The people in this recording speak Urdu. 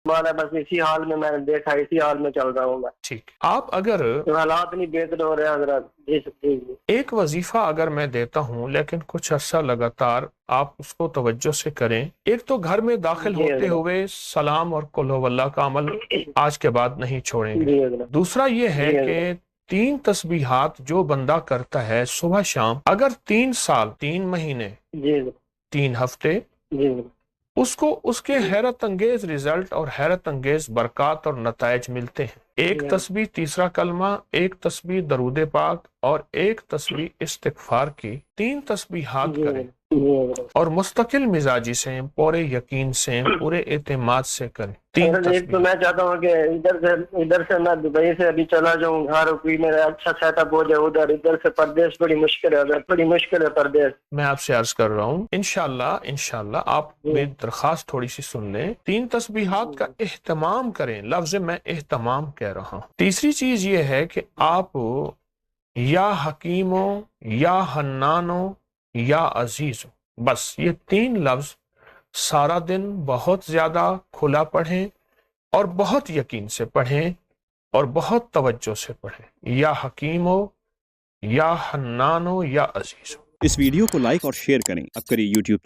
ہمارا بس اسی حال میں نے دیکھا، اسی حال میں چل رہا ہوں میں. ٹھیک، آپ اگر تو حالات نہیں بہتر ہو رہے حضرات. جی جی جی. ایک وظیفہ اگر میں دیتا ہوں لیکن کچھ عرصہ لگاتار آپ اس کو توجہ سے کریں. ایک تو گھر میں داخل جی ہوتے حضرت. ہوئے سلام اور قل هو اللہ کا عمل آج کے بعد نہیں چھوڑیں گے. جی حضرت. دوسرا یہ ہے جی کہ حضرت. 3 تسبیحات جو بندہ کرتا ہے صبح شام، اگر 3 سال، 3 مہینے، جی حضرت. 3 ہفتے، جی حضرت. اس کو اس کے حیرت انگیز رزلٹ اور حیرت انگیز برکات اور نتائج ملتے ہیں. ایک جی. تسبیح تیسرا کلمہ، ایک تسبیح درود پاک اور ایک تسبیح استغفار کی 3 تسبیحات جی کریں حضرت. جی حضرت. اور مستقل مزاجی سے، پورے یقین سے، پورے اعتماد سے کریں 3 حضرت ایک تو تسبیح. میں چاہتا ہوں کہ ادھر سے میں دبئی سے ابھی چلا جاؤں گھر، کوئی میرا اچھا سیٹ اپ ہو جائے ادھر سے پردیش بڑی مشکل ہے حضرت، بڑی مشکل ہے پردیش. میں آپ سے عرض کر رہا ہوں انشاءاللہ آپ میری درخواست تھوڑی سی سن لیں. 3 تسبیحات کا اہتمام کریں. لفظ میں اہتمام کہہ رہا ہوں. تیسری چیز یہ ہے کہ آپ یا حکیمو، یا حنانو، یا عزیزو، بس یہ 3 لفظ سارا دن بہت زیادہ کھلا پڑھیں اور بہت یقین سے پڑھیں اور بہت توجہ سے پڑھیں. یا حکیمو، یا حنانو، یا عزیزو. اس ویڈیو کو لائک اور شیئر کریں. اب کریے یوٹیوب